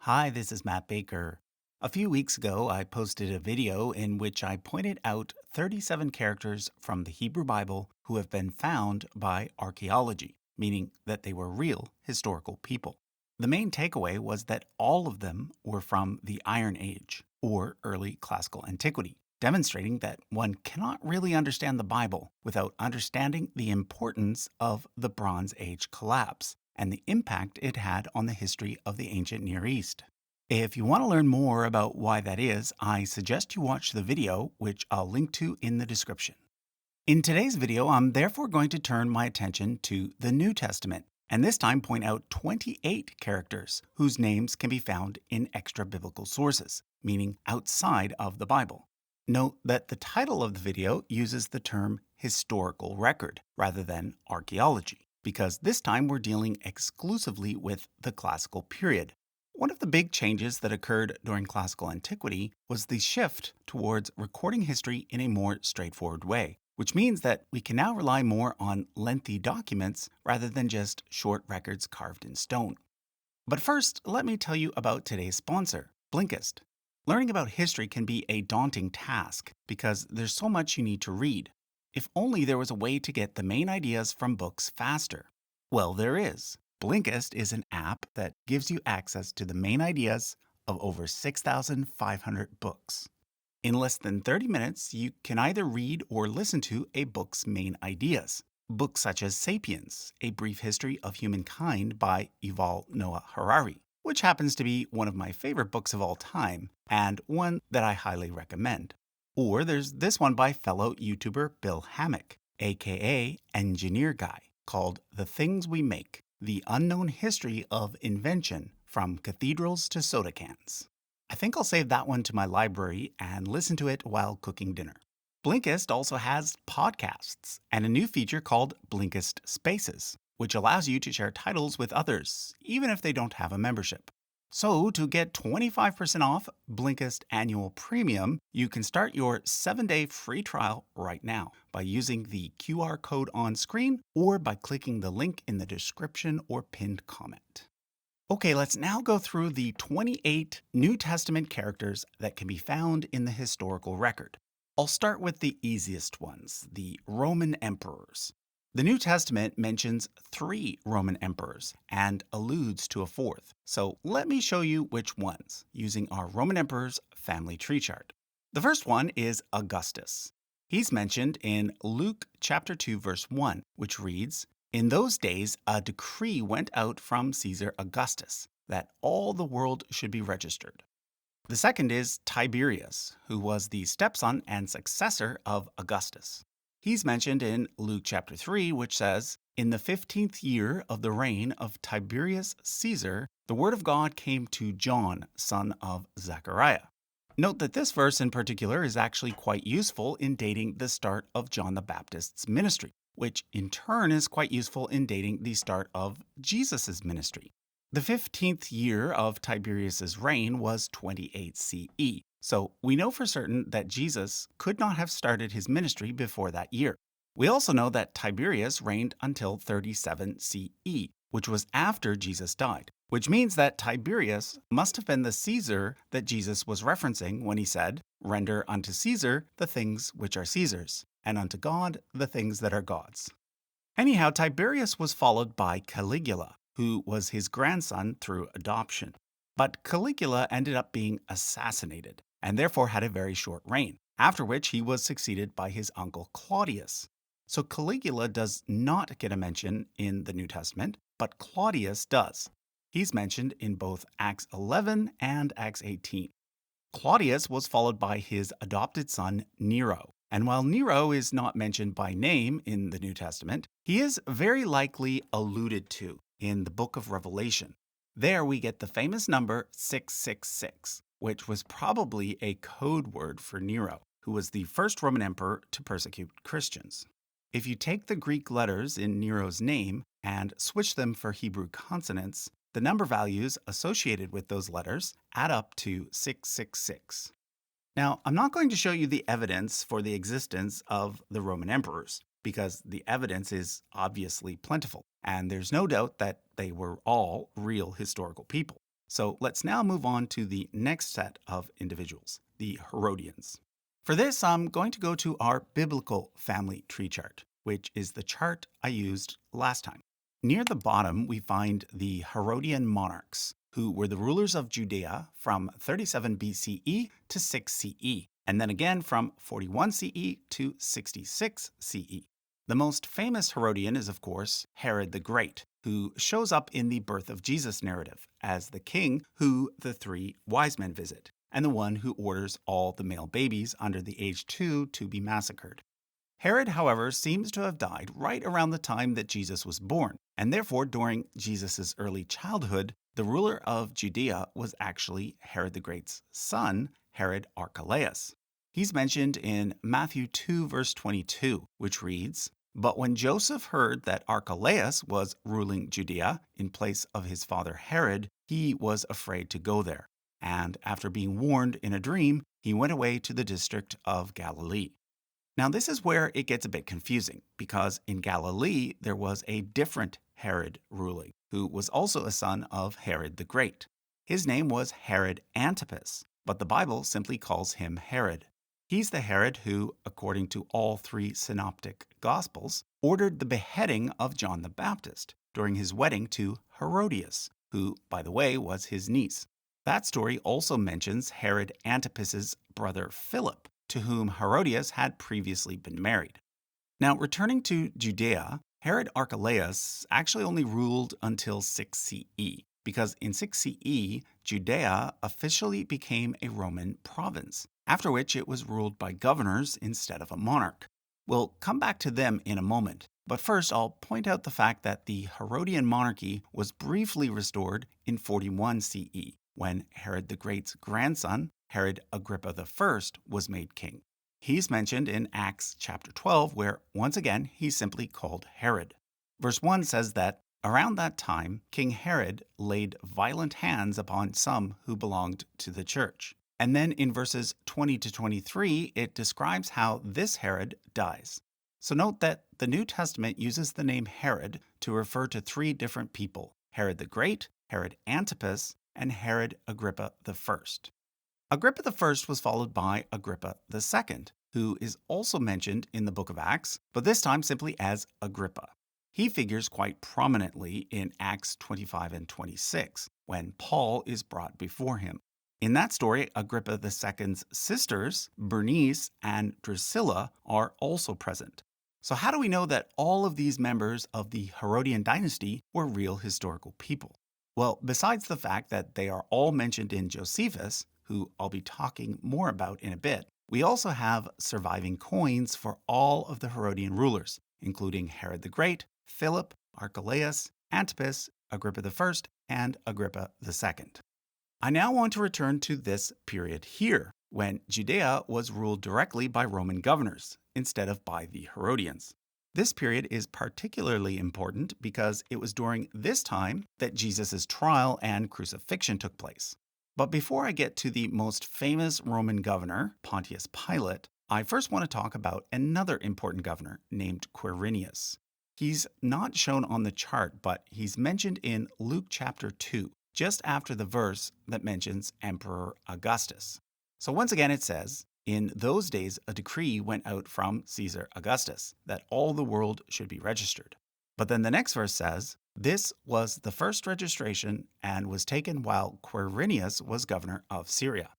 Hi, this is Matt Baker. A few weeks ago, I posted a video in which I pointed out 37 characters from the Hebrew Bible who have been found by archaeology, meaning that they were real historical people. The main takeaway was that all of them were from the Iron Age, or early classical antiquity, demonstrating that one cannot really understand the Bible without understanding the importance of the Bronze Age collapse and the impact it had on the history of the ancient Near East. If you want to learn more about why that is, I suggest you watch the video, which I'll link to in the description. In today's video, I'm therefore going to turn my attention to the New Testament, and this time point out 28 characters whose names can be found in extra biblical sources, meaning outside of the Bible. Note that the title of the video uses the term historical record rather than archaeology, because this time we're dealing exclusively with the classical period. One of the big changes that occurred during classical antiquity was the shift towards recording history in a more straightforward way, which means that we can now rely more on lengthy documents rather than just short records carved in stone. But first, let me tell you about today's sponsor, Blinkist. Learning about history can be a daunting task because there's so much you need to read. If only there was a way to get the main ideas from books faster. Well, there is. Blinkist is an app that gives you access to the main ideas of over 6,500 books. In less than 30 minutes, you can either read or listen to a book's main ideas. Books such as Sapiens, A Brief History of Humankind by Yuval Noah Harari, which happens to be one of my favorite books of all time and one that I highly recommend. Or there's this one by fellow YouTuber Bill Hammack, aka Engineer Guy, called The Things We Make: The Unknown History of Invention from Cathedrals to Soda Cans. I think I'll save that one to my library and listen to it while cooking dinner. Blinkist also has podcasts and a new feature called Blinkist Spaces, which allows you to share titles with others, even if they don't have a membership. So, to get 25% off Blinkist Annual Premium, you can start your 7-day free trial right now by using the QR code on screen or by clicking the link in the description or pinned comment. Okay, let's now go through the 28 New Testament characters that can be found in the historical record. I'll start with the easiest ones, the Roman emperors. The New Testament mentions 3 Roman emperors and alludes to a 4th, so let me show you which ones, using our Roman emperors family tree chart. The first one is Augustus. He's mentioned in Luke chapter 2, verse 1, which reads, "In those days a decree went out from Caesar Augustus, that all the world should be registered." The second is Tiberius, who was the stepson and successor of Augustus. He's mentioned in Luke chapter 3, which says, "In the 15th year of the reign of Tiberius Caesar, the word of God came to John, son of Zechariah." Note that this verse in particular is actually quite useful in dating the start of John the Baptist's ministry, which in turn is quite useful in dating the start of Jesus' ministry. The 15th year of Tiberius' reign was 28 CE. So we know for certain that Jesus could not have started his ministry before that year. We also know that Tiberius reigned until 37 CE, which was after Jesus died, which means that Tiberius must have been the Caesar that Jesus was referencing when he said, "Render unto Caesar the things which are Caesar's, and unto God the things that are God's." Anyhow, Tiberius was followed by Caligula, who was his grandson through adoption. But Caligula ended up being assassinated, and therefore had a very short reign, after which he was succeeded by his uncle Claudius. So Caligula does not get a mention in the New Testament, but Claudius does. He's mentioned in both Acts 11 and Acts 18. Claudius was followed by his adopted son Nero. And while Nero is not mentioned by name in the New Testament, he is very likely alluded to in the book of Revelation. There we get the famous number 666, which was probably a code word for Nero, who was the first Roman emperor to persecute Christians. If you take the Greek letters in Nero's name and switch them for Hebrew consonants, the number values associated with those letters add up to 666. Now, I'm not going to show you the evidence for the existence of the Roman emperors, because the evidence is obviously plentiful, and there's no doubt that they were all real historical people. So let's now move on to the next set of individuals, the Herodians. For this, I'm going to go to our biblical family tree chart, which is the chart I used last time. Near the bottom, we find the Herodian monarchs, who were the rulers of Judea from 37 BCE to 6 CE, and then again from 41 CE to 66 CE. The most famous Herodian is, of course, Herod the Great, who shows up in the birth of Jesus narrative as the king who the three wise men visit, and the one who orders all the male babies under the age 2 to be massacred. Herod, however, seems to have died right around the time that Jesus was born, and therefore during Jesus' early childhood, the ruler of Judea was actually Herod the Great's son, Herod Archelaus. He's mentioned in Matthew 2, verse 22, which reads, "But when Joseph heard that Archelaus was ruling Judea in place of his father Herod, he was afraid to go there. And after being warned in a dream, he went away to the district of Galilee." Now, this is where it gets a bit confusing, because in Galilee there was a different Herod ruling, who was also a son of Herod the Great. His name was Herod Antipas, but the Bible simply calls him Herod. He's the Herod who, according to all three synoptic Gospels, ordered the beheading of John the Baptist during his wedding to Herodias, who, by the way, was his niece. That story also mentions Herod Antipas's brother Philip, to whom Herodias had previously been married. Now, returning to Judea, Herod Archelaus actually only ruled until 6 CE, because in 6 CE, Judea officially became a Roman province, after which it was ruled by governors instead of a monarch. We'll come back to them in a moment, but first I'll point out the fact that the Herodian monarchy was briefly restored in 41 CE, when Herod the Great's grandson, Herod Agrippa I, was made king. He's mentioned in Acts chapter 12, where once again he's simply called Herod. Verse 1 says that around that time, King Herod laid violent hands upon some who belonged to the church. And then in verses 20 to 23, it describes how this Herod dies. So note that the New Testament uses the name Herod to refer to three different people: Herod the Great, Herod Antipas, and Herod Agrippa I. Agrippa I was followed by Agrippa II, who is also mentioned in the book of Acts, but this time simply as Agrippa. He figures quite prominently in Acts 25 and 26, when Paul is brought before him. In that story, Agrippa II's sisters, Bernice and Drusilla, are also present. So how do we know that all of these members of the Herodian dynasty were real historical people? Well, besides the fact that they are all mentioned in Josephus, who I'll be talking more about in a bit, we also have surviving coins for all of the Herodian rulers, including Herod the Great, Philip, Archelaus, Antipas, Agrippa I, and Agrippa II. I now want to return to this period here, when Judea was ruled directly by Roman governors instead of by the Herodians. This period is particularly important because it was during this time that Jesus' trial and crucifixion took place. But before I get to the most famous Roman governor, Pontius Pilate, I first want to talk about another important governor named Quirinius. He's not shown on the chart, but he's mentioned in Luke chapter 2, just after the verse that mentions Emperor Augustus. So once again it says, "In those days a decree went out from Caesar Augustus that all the world should be registered." But then the next verse says, "This was the first registration and was taken while Quirinius was governor of Syria."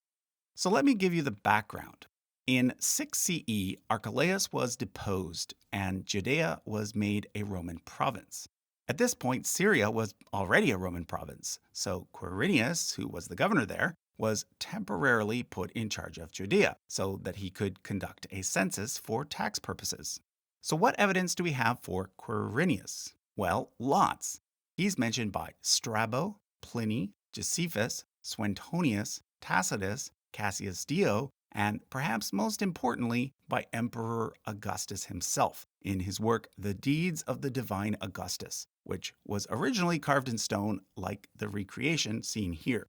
So let me give you the background. In 6 CE, Archelaus was deposed and Judea was made a Roman province. At this point, Syria was already a Roman province, so Quirinius, who was the governor there, was temporarily put in charge of Judea so that he could conduct a census for tax purposes. So what evidence do we have for Quirinius? Well, lots. He's mentioned by Strabo, Pliny, Josephus, Suetonius, Tacitus, Cassius Dio, and perhaps most importantly, by Emperor Augustus himself in his work The Deeds of the Divine Augustus, which was originally carved in stone like the recreation seen here.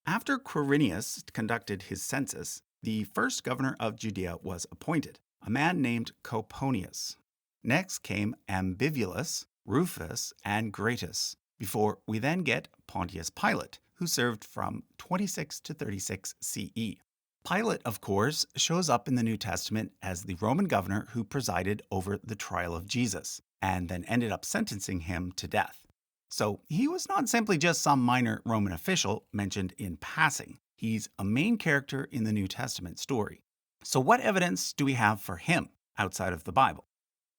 After Quirinius conducted his census, the first governor of Judea was appointed, a man named Coponius. Next came Ambivulus, Rufus, and Gratus, before we then get Pontius Pilate, who served from 26 to 36 CE. Pilate, of course, shows up in the New Testament as the Roman governor who presided over the trial of Jesus and then ended up sentencing him to death. So he was not simply just some minor Roman official mentioned in passing. He's a main character in the New Testament story. So what evidence do we have for him outside of the Bible?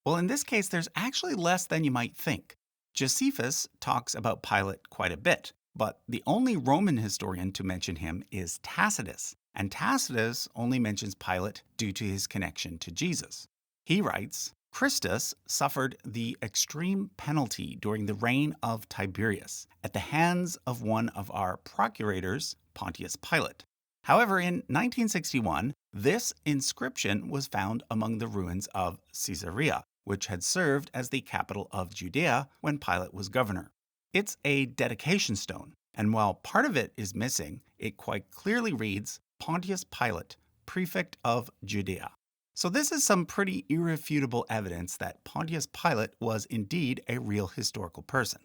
Well, in this case, there's actually less than you might think. Josephus talks about Pilate quite a bit, but the only Roman historian to mention him is Tacitus, and Tacitus only mentions Pilate due to his connection to Jesus. He writes, Christus suffered the extreme penalty during the reign of Tiberius at the hands of one of our procurators, Pontius Pilate. However, in 1961, this inscription was found among the ruins of Caesarea, which had served as the capital of Judea when Pilate was governor. It's a dedication stone, and while part of it is missing, it quite clearly reads Pontius Pilate, prefect of Judea. So this is some pretty irrefutable evidence that Pontius Pilate was indeed a real historical person.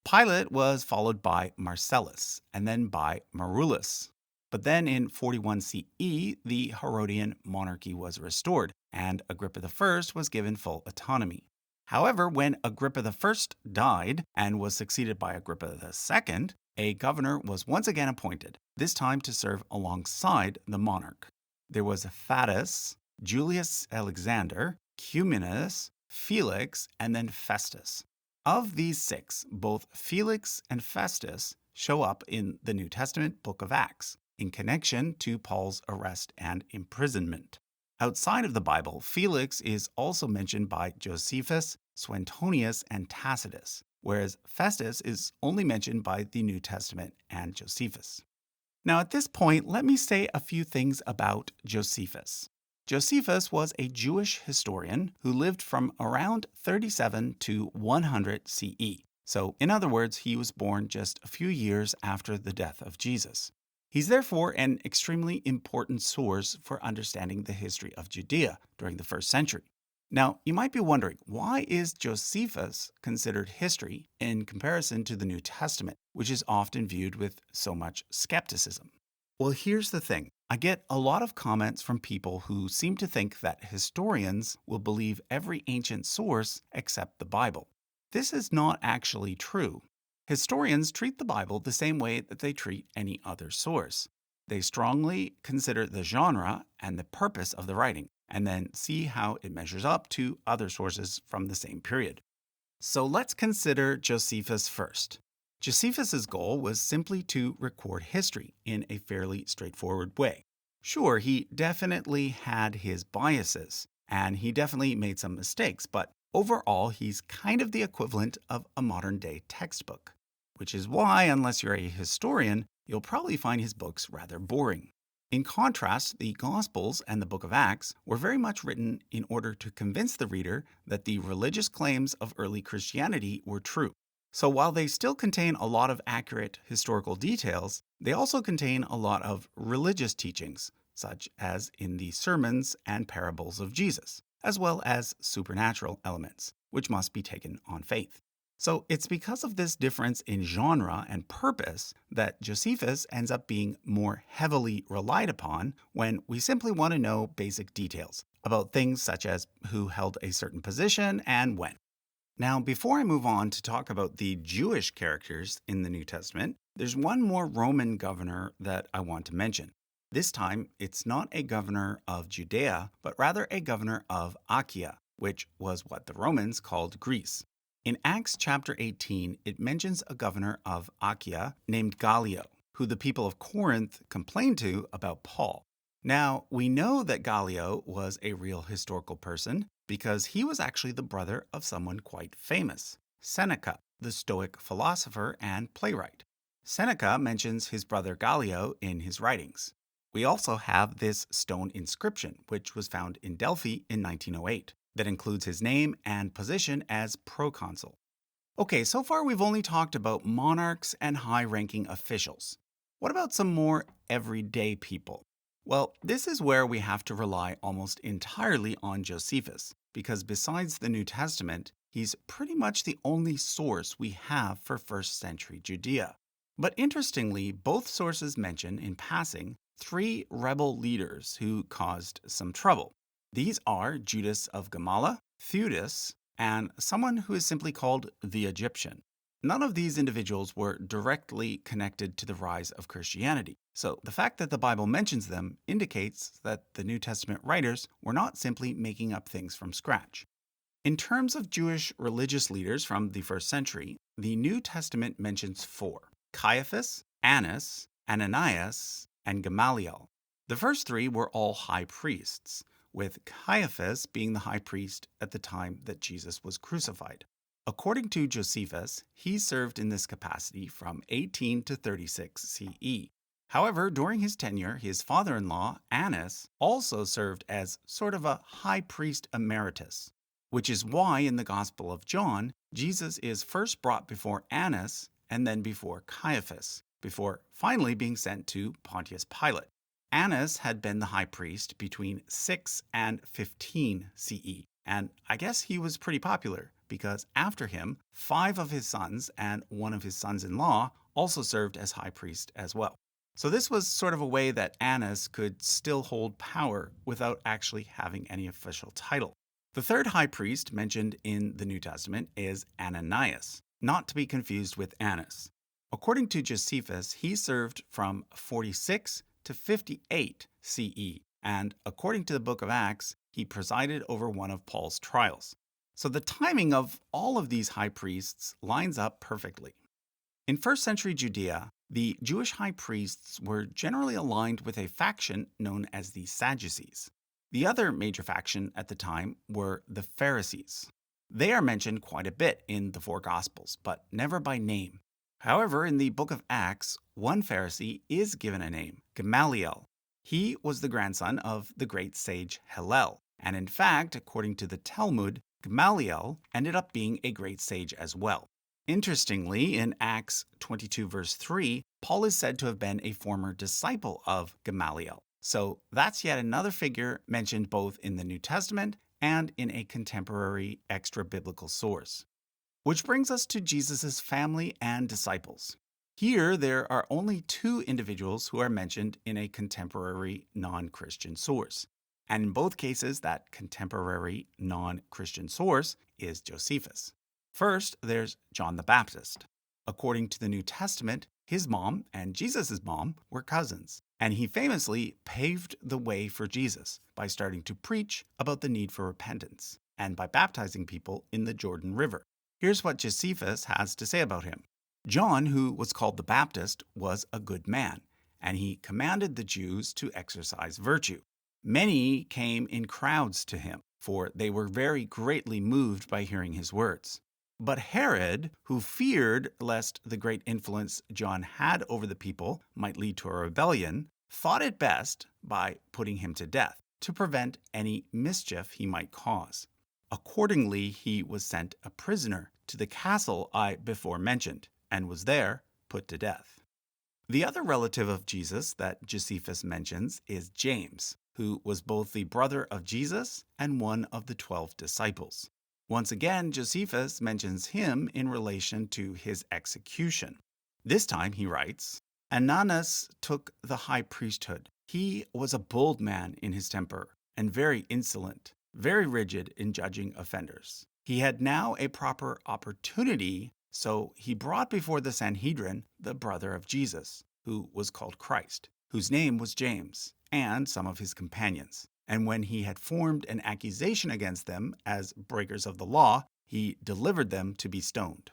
Pilate was followed by Marcellus, and then by Marullus. But then in 41 CE, the Herodian monarchy was restored, and Agrippa I was given full autonomy. However, when Agrippa I died and was succeeded by Agrippa II, a governor was once again appointed, this time to serve alongside the monarch. There was Thaddeus, Julius Alexander, Cumanus, Felix, and then Festus. Of these six, both Felix and Festus show up in the New Testament book of Acts in connection to Paul's arrest and imprisonment. Outside of the Bible, Felix is also mentioned by Josephus, Suetonius, and Tacitus, whereas Festus is only mentioned by the New Testament and Josephus. Now, at this point, let me say a few things about Josephus. Josephus was a Jewish historian who lived from around 37 to 100 CE. So, in other words, he was born just a few years after the death of Jesus. He's therefore an extremely important source for understanding the history of Judea during the first century. Now, you might be wondering, why is Josephus considered history in comparison to the New Testament, which is often viewed with so much skepticism? Well, here's the thing. I get a lot of comments from people who seem to think that historians will believe every ancient source except the Bible. This is not actually true. Historians treat the Bible the same way that they treat any other source. They strongly consider the genre and the purpose of the writing, and then see how it measures up to other sources from the same period. So let's consider Josephus first. Josephus's goal was simply to record history in a fairly straightforward way. Sure, he definitely had his biases, and he definitely made some mistakes, but overall, he's kind of the equivalent of a modern-day textbook, which is why, unless you're a historian, you'll probably find his books rather boring. In contrast, the Gospels and the Book of Acts were very much written in order to convince the reader that the religious claims of early Christianity were true. So while they still contain a lot of accurate historical details, they also contain a lot of religious teachings, such as in the sermons and parables of Jesus, as well as supernatural elements, which must be taken on faith. So it's because of this difference in genre and purpose that Josephus ends up being more heavily relied upon when we simply want to know basic details about things such as who held a certain position and when. Now, before I move on to talk about the Jewish characters in the New Testament, there's one more Roman governor that I want to mention. This time, it's not a governor of Judea, but rather a governor of Achaia, which was what the Romans called Greece. In Acts chapter 18, it mentions a governor of Achaia named Gallio, who the people of Corinth complained to about Paul. Now, we know that Gallio was a real historical person because he was actually the brother of someone quite famous, Seneca, the Stoic philosopher and playwright. Seneca mentions his brother Gallio in his writings. We also have this stone inscription, which was found in Delphi in 1908, that includes his name and position as proconsul. Okay, so far we've only talked about monarchs and high-ranking officials. What about some more everyday people? Well, this is where we have to rely almost entirely on Josephus, because besides the New Testament, he's pretty much the only source we have for first century Judea. But interestingly, both sources mention in passing three rebel leaders who caused some trouble. These are Judas of Gamala, Theudas, and someone who is simply called the Egyptian. None of these individuals were directly connected to the rise of Christianity. So the fact that the Bible mentions them indicates that the New Testament writers were not simply making up things from scratch. In terms of Jewish religious leaders from the first century, the New Testament mentions four: Caiaphas, Annas, Ananias, and Gamaliel. The first three were all high priests, with Caiaphas being the high priest at the time that Jesus was crucified. According to Josephus, he served in this capacity from 18 to 36 CE. However, during his tenure, his father in law, Annas, also served as sort of a high priest emeritus, which is why in the Gospel of John, Jesus is first brought before Annas and then before Caiaphas, before finally being sent to Pontius Pilate. Annas had been the high priest between 6 and 15 CE, and I guess he was pretty popular because after him, 5 of his sons and one of his sons-in-law also served as high priest as well. So this was sort of a way that Annas could still hold power without actually having any official title. The third high priest mentioned in the New Testament is Ananias, not to be confused with Annas. According to Josephus, he served from 46 to 58 CE, and according to the book of Acts, he presided over one of Paul's trials. So the timing of all of these high priests lines up perfectly. In first century Judea, the Jewish high priests were generally aligned with a faction known as the Sadducees. The other major faction at the time were the Pharisees. They are mentioned quite a bit in the four Gospels, but never by name. However, in the book of Acts, one Pharisee is given a name, Gamaliel. He was the grandson of the great sage Hillel, and in fact, according to the Talmud, Gamaliel ended up being a great sage as well. Interestingly, in Acts 22 verse 3, Paul is said to have been a former disciple of Gamaliel. So that's yet another figure mentioned both in the New Testament and in a contemporary extra-biblical source. Which brings us to Jesus' family and disciples. Here, there are only two individuals who are mentioned in a contemporary non-Christian source. And in both cases, that contemporary non-Christian source is Josephus. First, there's John the Baptist. According to the New Testament, his mom and Jesus' mom were cousins, and he famously paved the way for Jesus by starting to preach about the need for repentance and by baptizing people in the Jordan River. Here's what Josephus has to say about him. John, who was called the Baptist, was a good man, and he commanded the Jews to exercise virtue. Many came in crowds to him, for they were very greatly moved by hearing his words. But Herod, who feared lest the great influence John had over the people might lead to a rebellion, thought it best, by putting him to death, to prevent any mischief he might cause. Accordingly, he was sent a prisoner to the castle I before mentioned, and was there put to death. The other relative of Jesus that Josephus mentions is James, who was both the brother of Jesus and one of the 12 disciples. Once again, Josephus mentions him in relation to his execution. This time he writes, Annas took the high priesthood. He was a bold man in his temper, and very insolent, very rigid in judging offenders. He had now a proper opportunity, so he brought before the Sanhedrin the brother of Jesus, who was called Christ, whose name was James, and some of his companions. And when he had formed an accusation against them as breakers of the law, he delivered them to be stoned.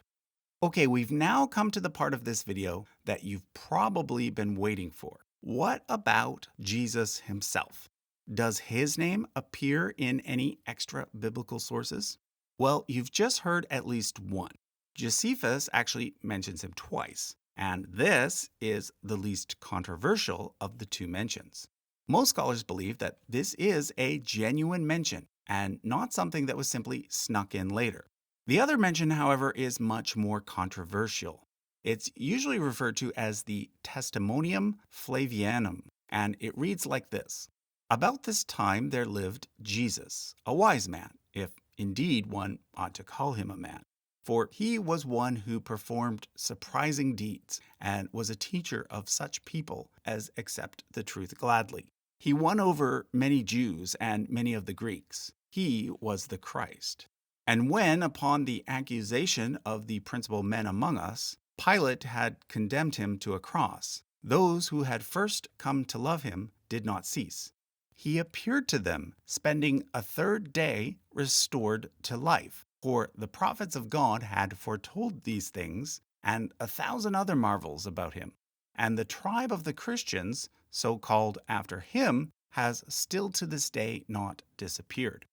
Okay, we've now come to the part of this video that you've probably been waiting for. What about Jesus himself? Does his name appear in any extra biblical sources? Well, you've just heard at least one. Josephus actually mentions him twice, and this is the least controversial of the two mentions. Most scholars believe that this is a genuine mention and not something that was simply snuck in later. The other mention, however, is much more controversial. It's usually referred to as the Testimonium Flavianum, and it reads like this. About this time there lived Jesus, a wise man, if indeed one ought to call him a man. for he was one who performed surprising deeds and was a teacher of such people as accept the truth gladly. He won over many Jews and many of the Greeks. He was the Christ. And when, upon the accusation of the principal men among us, Pilate had condemned him to a cross, those who had first come to love him did not cease. He appeared to them, spending a third day restored to life. For the prophets of God had foretold these things, and 1,000 other marvels about him. And the tribe of the Christians, so called after him, has still to this day not disappeared.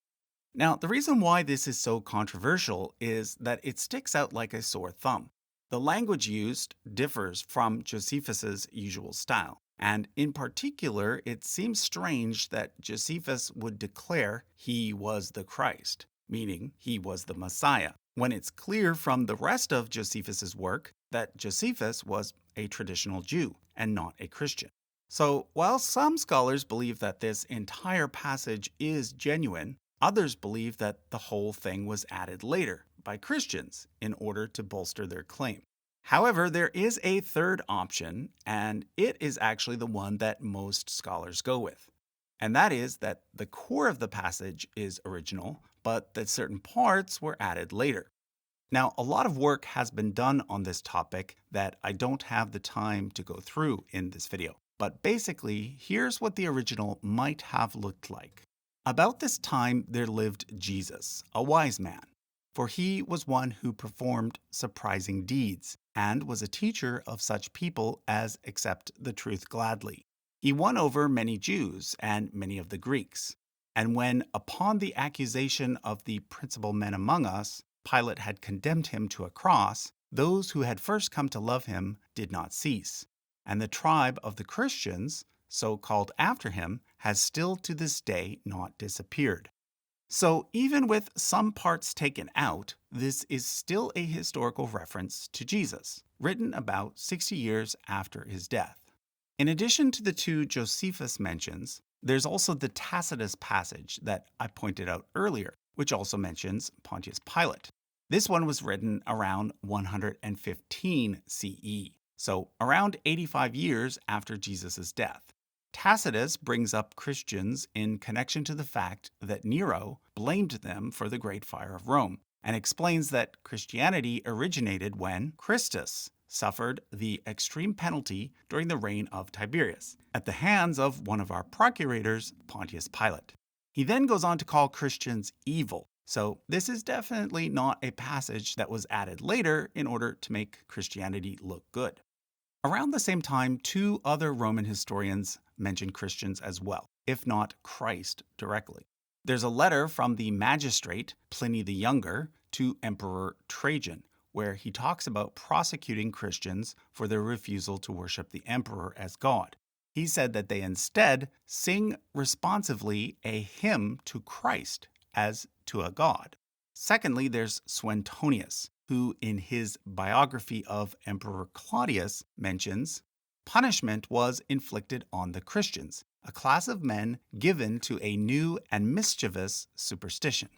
Now, the reason why this is so controversial is that it sticks out like a sore thumb. The language used differs from Josephus's usual style, and in particular, it seems strange that Josephus would declare he was the Christ, meaning he was the Messiah, when it's clear from the rest of Josephus's work that Josephus was a traditional Jew and not a Christian. So, while some scholars believe that this entire passage is genuine, others believe that the whole thing was added later by Christians in order to bolster their claim. However, there is a third option, and it is actually the one that most scholars go with. And that is that the core of the passage is original, but that certain parts were added later. Now, a lot of work has been done on this topic that I don't have the time to go through in this video. But basically, here's what the original might have looked like. About this time there lived Jesus, a wise man, for he was one who performed surprising deeds, and was a teacher of such people as accept the truth gladly. He won over many Jews and many of the Greeks. And when, upon the accusation of the principal men among us, Pilate had condemned him to a cross, those who had first come to love him did not cease. And the tribe of the Christians, so called after him, has still to this day not disappeared. So even with some parts taken out, this is still a historical reference to Jesus, written about 60 years after his death. In addition to the two Josephus mentions, there's also the Tacitus passage that I pointed out earlier, which also mentions Pontius Pilate. This one was written around 115 CE, so around 85 years after Jesus' death. Tacitus brings up Christians in connection to the fact that Nero blamed them for the Great Fire of Rome, and explains that Christianity originated when Christus suffered the extreme penalty during the reign of Tiberius, at the hands of one of our procurators, Pontius Pilate. He then goes on to call Christians evil, so this is definitely not a passage that was added later in order to make Christianity look good. Around the same time, two other Roman historians mention Christians as well, if not Christ directly. There's a letter from the magistrate, Pliny the Younger, to Emperor Trajan, where he talks about prosecuting Christians for their refusal to worship the emperor as God. He said that they instead sing responsively a hymn to Christ as to a god. Secondly, there's Suetonius, who in his biography of Emperor Claudius mentions, punishment was inflicted on the Christians, a class of men given to a new and mischievous superstition.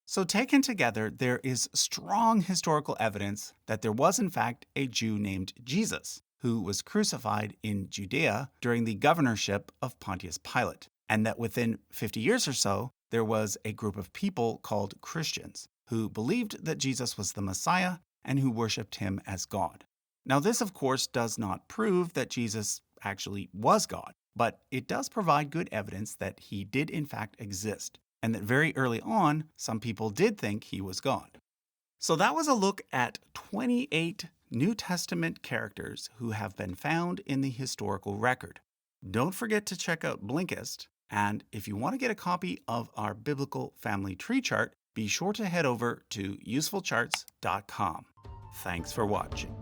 So taken together, there is strong historical evidence that there was in fact a Jew named Jesus, who was crucified in Judea during the governorship of Pontius Pilate, and that within 50 years or so, there was a group of people called Christians, who believed that Jesus was the Messiah and who worshipped him as God. Now, this, of course, does not prove that Jesus actually was God, but it does provide good evidence that he did in fact exist, and that very early on, some people did think he was God. So that was a look at 28 New Testament characters who have been found in the historical record. Don't forget to check out Blinkist, and if you want to get a copy of our biblical family tree chart, be sure to head over to usefulcharts.com. Thanks for watching.